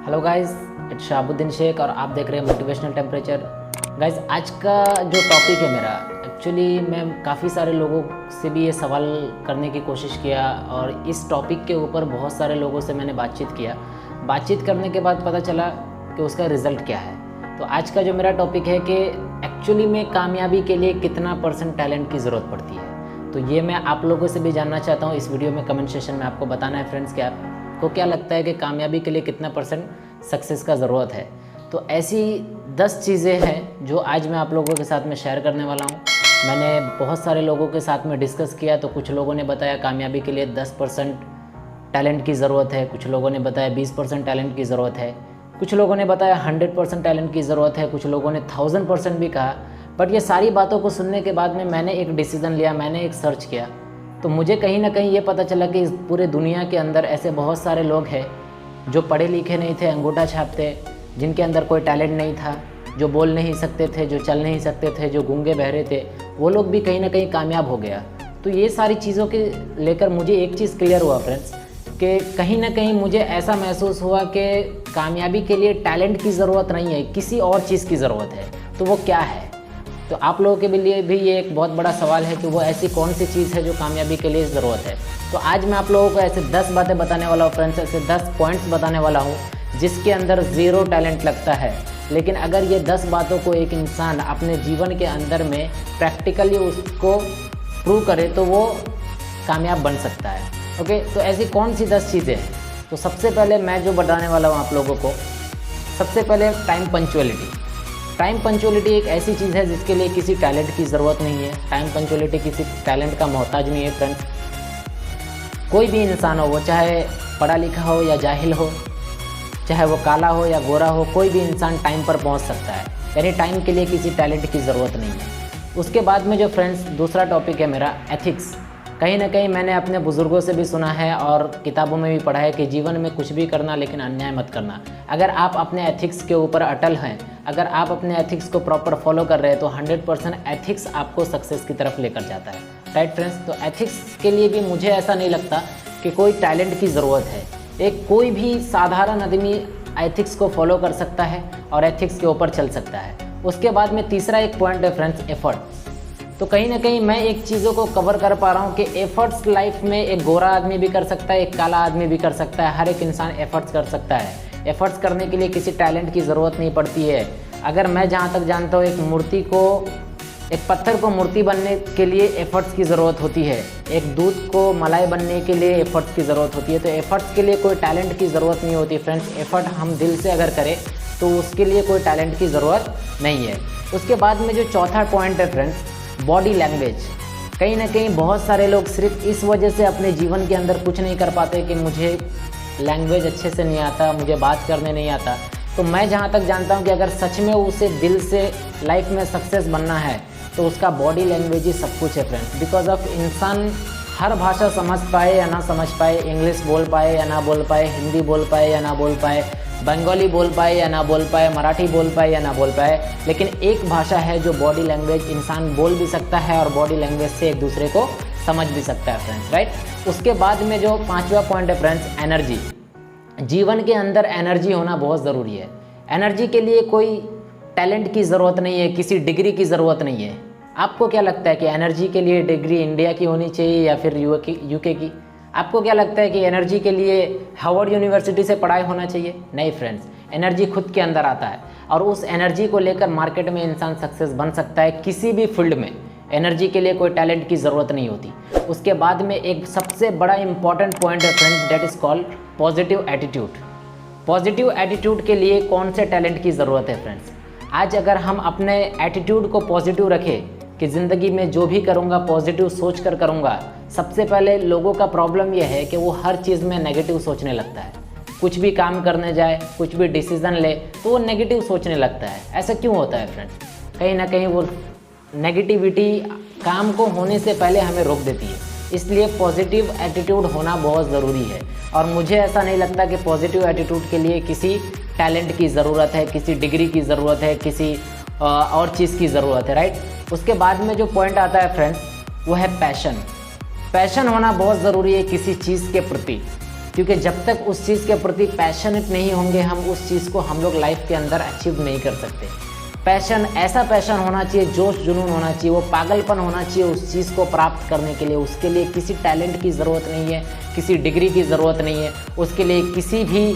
Hello guys, it's Shahbuddin Sheikh और आप देख रहे हैं मोटिवेशनल टेम्परेचर। गाइस, आज का जो टॉपिक है मेरा, एक्चुअली मैं काफ़ी सारे लोगों से भी ये सवाल करने की कोशिश किया और इस टॉपिक के ऊपर बहुत सारे लोगों से मैंने बातचीत किया। बातचीत करने के बाद पता चला कि उसका रिज़ल्ट क्या है। तो आज का जो मेरा टॉपिक है कि एक्चुअली में कामयाबी के लिए कितना % टैलेंट की ज़रूरत पड़ती है। तो ये मैं आप लोगों से भी जानना चाहता हूँ। इस वीडियो में कमेंट सेशन में आपको बताना है फ्रेंड्स कि आपको क्या लगता है कि कामयाबी के लिए कितना % सक्सेस का ज़रूरत है। तो ऐसी 10 चीज़ें हैं जो आज मैं आप लोगों के साथ में शेयर करने वाला हूँ। मैंने बहुत सारे लोगों के साथ में डिस्कस किया, तो कुछ लोगों ने बताया कामयाबी के लिए 10% टैलेंट की ज़रूरत है, कुछ लोगों ने बताया 20% टैलेंट की ज़रूरत है, कुछ लोगों ने बताया 100% टैलेंट की ज़रूरत है, कुछ लोगों ने 1000% भी कहा। बट ये सारी बातों को सुनने के बाद में मैंने एक डिसीज़न लिया, मैंने एक सर्च किया, तो मुझे कहीं ना कहीं ये पता चला कि इस पूरे दुनिया के अंदर ऐसे बहुत सारे लोग हैं जो पढ़े लिखे नहीं थे, अंगूठा छाप थे, जिनके अंदर कोई टैलेंट नहीं था, जो बोल नहीं सकते थे, जो चल नहीं सकते थे, जो गूंगे बहरे थे, वो लोग भी कहीं ना कहीं कामयाब हो गया। तो ये सारी चीज़ों के लेकर मुझे एक चीज़ क्लियर हुआ फ्रेंड्स कि कहीं ना कहीं मुझे ऐसा महसूस हुआ कि कामयाबी के लिए टैलेंट की ज़रूरत नहीं है, किसी और चीज़ की ज़रूरत है। तो वो क्या है? तो आप लोगों के लिए भी ये एक बहुत बड़ा सवाल है कि वो ऐसी कौन सी चीज़ है जो कामयाबी के लिए ज़रूरत है। तो आज मैं आप लोगों को ऐसे 10 बातें बताने वाला हूँ फ्रेंड्स, ऐसे 10 पॉइंट्स बताने वाला हूँ जिसके अंदर ज़ीरो टैलेंट लगता है, लेकिन अगर ये 10 बातों को एक इंसान अपने जीवन के अंदर में प्रैक्टिकली उसको प्रूव करे तो वो कामयाब बन सकता है। ओके, तो ऐसी कौन सी 10 चीज़ें हैं? तो सबसे पहले मैं जो बताने वाला हूँ आप लोगों को, सबसे पहले टाइम पंक्चुअलिटी। टाइम पंक्चुअलिटी एक ऐसी चीज़ है जिसके लिए किसी टैलेंट की ज़रूरत नहीं है। टाइम पंक्चुअलिटी किसी टैलेंट का मोहताज नहीं है फ्रेंड्स। कोई भी इंसान हो, वो चाहे पढ़ा लिखा हो या जाहिल हो, चाहे वो काला हो या गोरा हो, कोई भी इंसान टाइम पर पहुंच सकता है। यानी टाइम के लिए किसी टैलेंट की ज़रूरत नहीं है। उसके बाद में जो फ्रेंड्स दूसरा टॉपिक है मेरा, एथिक्स। कहीं ना कहीं मैंने अपने बुज़ुर्गों से भी सुना है और किताबों में भी पढ़ा है कि जीवन में कुछ भी करना लेकिन अन्याय मत करना। अगर आप अपने एथिक्स के ऊपर अटल हैं, अगर आप अपने एथिक्स को प्रॉपर फॉलो कर रहे हैं, तो 100% एथिक्स आपको सक्सेस की तरफ लेकर जाता है। राइट फ्रेंड्स, तो एथिक्स के लिए भी मुझे ऐसा नहीं लगता कि कोई टैलेंट की ज़रूरत है। एक कोई भी साधारण आदमी एथिक्स को फॉलो कर सकता है और एथिक्स के ऊपर चल सकता है। उसके बाद में तीसरा एक पॉइंट है फ्रेंड्स, एफर्ट्स। तो कहीं ना कहीं मैं एक चीज़ों को कवर कर पा रहा हूँ कि एफर्ट्स लाइफ में एक गोरा आदमी भी कर सकता है, एक काला आदमी भी कर सकता है, हर एक इंसान एफर्ट्स कर सकता है। एफर्ट्स करने के लिए किसी टैलेंट की ज़रूरत नहीं पड़ती है। अगर मैं जहाँ तक जानता हूँ, एक पत्थर को मूर्ति बनने के लिए एफर्ट्स की ज़रूरत होती है, एक दूध को मलाई बनने के लिए एफर्ट्स की ज़रूरत होती है। तो एफर्ट्स के लिए कोई टैलेंट की ज़रूरत नहीं होती फ्रेंड्स। एफर्ट हम दिल से अगर करें तो उसके लिए कोई टैलेंट की ज़रूरत नहीं है। उसके बाद में जो चौथा पॉइंट है फ्रेंड्स, बॉडी लैंग्वेज। कहीं ना कहीं बहुत सारे लोग सिर्फ इस वजह से अपने जीवन के अंदर कुछ नहीं कर पाते कि मुझे लैंग्वेज अच्छे से नहीं आता, मुझे बात करने नहीं आता। तो मैं जहाँ तक जानता हूँ कि अगर सच में उसे दिल से लाइफ में सक्सेस बनना है तो उसका बॉडी लैंग्वेज ही सब कुछ है फ्रेंड्स। बिकॉज ऑफ इंसान हर भाषा समझ पाए या ना समझ पाए, इंग्लिश बोल पाए या ना बोल पाए, हिंदी बोल पाए या ना बोल पाए, बंगाली बोल पाए या ना बोल पाए, मराठी बोल पाए या ना बोल पाए, लेकिन एक भाषा है जो बॉडी लैंग्वेज इंसान बोल भी सकता है और बॉडी लैंग्वेज से एक दूसरे को समझ भी सकता है फ्रेंड्स। राइट। उसके बाद में जो पांचवा पॉइंट है फ्रेंड्स, एनर्जी। जीवन के अंदर एनर्जी होना बहुत ज़रूरी है। एनर्जी के लिए कोई टैलेंट की ज़रूरत नहीं है, किसी डिग्री की ज़रूरत नहीं है। आपको क्या लगता है कि एनर्जी के लिए डिग्री इंडिया की होनी चाहिए या फिर यूके की? आपको क्या लगता है कि एनर्जी के लिए हार्वर्ड यूनिवर्सिटी से पढ़ाई होना चाहिए? नहीं फ्रेंड्स, एनर्जी खुद के अंदर आता है और उस एनर्जी को लेकर मार्केट में इंसान सक्सेस बन सकता है किसी भी फील्ड में। एनर्जी के लिए कोई टैलेंट की ज़रूरत नहीं होती। उसके बाद में एक सबसे बड़ा इंपॉर्टेंट पॉइंट है friends, that is called positive attitude. Positive attitude के लिए कौन से टैलेंट की ज़रूरत है फ्रेंड्स? आज अगर हम अपने एटीट्यूड को पॉजिटिव रखें कि ज़िंदगी में जो भी करूँगा पॉजिटिव सोच कर करूँगा। सबसे पहले लोगों का प्रॉब्लम यह है कि वो हर चीज़ में नेगेटिव सोचने लगता है। कुछ भी काम करने जाए, कुछ भी डिसीज़न ले तो वो नेगेटिव सोचने लगता है। ऐसा क्यों होता है फ्रेंड्स? कहीं ना कहीं वो नेगेटिविटी काम को होने से पहले हमें रोक देती है। इसलिए पॉजिटिव एटीट्यूड होना बहुत ज़रूरी है और मुझे ऐसा नहीं लगता कि पॉजिटिव एटीट्यूड के लिए किसी टैलेंट की ज़रूरत है, किसी डिग्री की ज़रूरत है, किसी और चीज़ की ज़रूरत है। राइट। उसके बाद में जो पॉइंट आता है फ्रेंड्स, वो है पैशन। पैशन होना बहुत ज़रूरी है किसी चीज़ के प्रति। क्योंकि जब तक उस चीज़ के प्रति पैशनेट नहीं होंगे हम उस चीज़ को हम लोग लाइफ के अंदर अचीव नहीं कर सकते। पैशन, ऐसा पैशन होना चाहिए, जोश जुनून होना चाहिए, वो पागलपन होना चाहिए उस चीज़ को प्राप्त करने के लिए। उसके लिए किसी टैलेंट की ज़रूरत नहीं है, किसी डिग्री की ज़रूरत नहीं है, उसके लिए किसी भी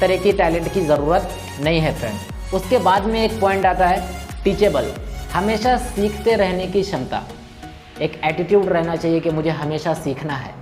तरह की टैलेंट की ज़रूरत नहीं है फ्रेंड। उसके बाद में एक पॉइंट आता है टीचेबल, हमेशा सीखते रहने की क्षमता। एक एटीट्यूड रहना चाहिए कि मुझे हमेशा सीखना है,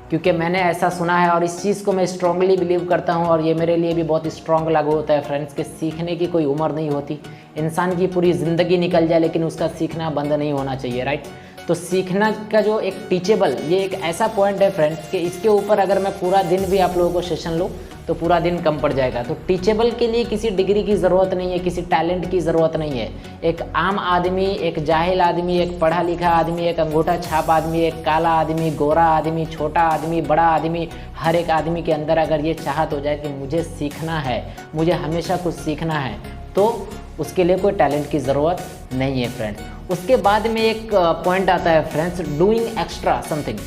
क्योंकि मैंने ऐसा सुना है और इस चीज़ को मैं स्ट्रांगली बिलीव करता हूँ और ये मेरे लिए भी बहुत स्ट्रांग लागू होता है फ्रेंड्स कि सीखने की कोई उम्र नहीं होती। इंसान की पूरी ज़िंदगी निकल जाए लेकिन उसका सीखना बंद नहीं होना चाहिए, राइट। तो सीखना का जो एक टीचेबल, ये एक ऐसा पॉइंट है फ्रेंड्स कि इसके ऊपर अगर मैं पूरा दिन भी आप लोगों को सेशन लूँ तो पूरा दिन कम पड़ जाएगा। तो टीचेबल के लिए किसी डिग्री की ज़रूरत नहीं है, किसी टैलेंट की ज़रूरत नहीं है। एक आम आदमी, एक जाहिल आदमी, एक पढ़ा लिखा आदमी, एक अंगूठा छाप आदमी, एक काला आदमी, गोरा आदमी, छोटा आदमी, बड़ा आदमी, हर एक आदमी के अंदर अगर ये चाहत हो जाए कि मुझे सीखना है, मुझे हमेशा कुछ सीखना है, तो उसके लिए कोई टैलेंट की ज़रूरत नहीं है फ्रेंड्स। उसके बाद में एक पॉइंट आता है फ्रेंड्स, डूइंग एक्स्ट्रा समथिंग।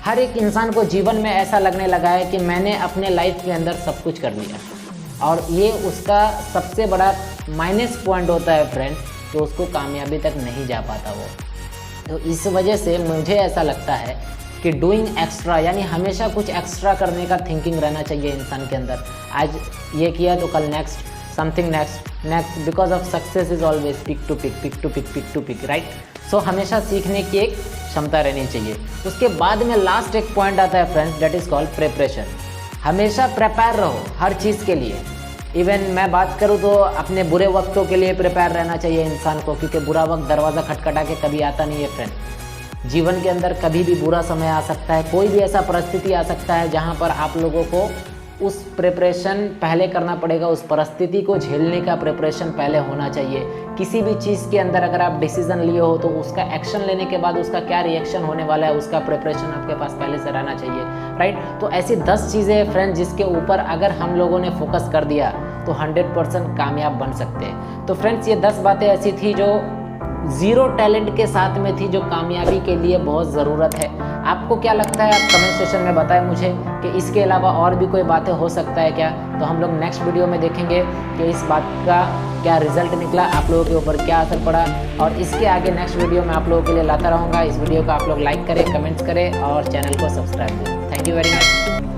हर एक इंसान को जीवन में ऐसा लगने लगा है कि मैंने अपने लाइफ के अंदर सब कुछ कर लिया, और ये उसका सबसे बड़ा माइनस पॉइंट होता है फ्रेंड्स, कि उसको कामयाबी तक नहीं जा पाता वो। तो इस वजह से मुझे ऐसा लगता है कि डूइंग एक्स्ट्रा यानी हमेशा कुछ एक्स्ट्रा करने का थिंकिंग रहना चाहिए इंसान के अंदर। आज ये किया तो कल next, something next, because of success is always pick to pick, pick to pick, pick to pick, right. So हमेशा सीखने की एक क्षमता रहनी चाहिए। उसके बाद में लास्ट एक पॉइंट आता है friends, that is called preparation. हमेशा प्रिपेयर रहो हर चीज़ के लिए। इवन मैं बात करूँ तो अपने बुरे वक्तों के लिए प्रिपेयर रहना चाहिए इंसान को, क्योंकि बुरा वक्त दरवाज़ा खटखटा के कभी आता नहीं है फ्रेंड। जीवन के अंदर कभी भी बुरा समय आ सकता है, कोई भी ऐसा परिस्थिति आ सकता है जहाँ पर आप लोगों को उस प्रिपरेशन पहले करना पड़ेगा, उस परिस्थिति को झेलने का प्रिपरेशन पहले होना चाहिए। किसी भी चीज़ के अंदर अगर आप डिसीजन लिए हो तो उसका एक्शन लेने के बाद उसका क्या रिएक्शन होने वाला है, उसका प्रिपरेशन आपके पास पहले से रहना चाहिए, राइट। तो ऐसी 10 चीज़ें हैं फ्रेंड जिसके ऊपर अगर हम लोगों ने फोकस कर दिया तो 100% कामयाब बन सकते हैं। तो फ्रेंड्स ये 10 बातें ऐसी थी जो ज़ीरो टैलेंट के साथ में थी, जो कामयाबी के लिए बहुत ज़रूरत है। आपको क्या लगता है, आप कमेंट सेक्शन में बताएं मुझे कि इसके अलावा और भी कोई बातें हो सकता है क्या। तो हम लोग नेक्स्ट वीडियो में देखेंगे कि इस बात का क्या रिजल्ट निकला, आप लोगों के ऊपर क्या असर पड़ा, और इसके आगे नेक्स्ट वीडियो में आप लोगों के लिए लाता रहूँगा। इस वीडियो को आप लोग लाइक करें, कमेंट्स करें और चैनल को सब्सक्राइब करें। Thank you very much.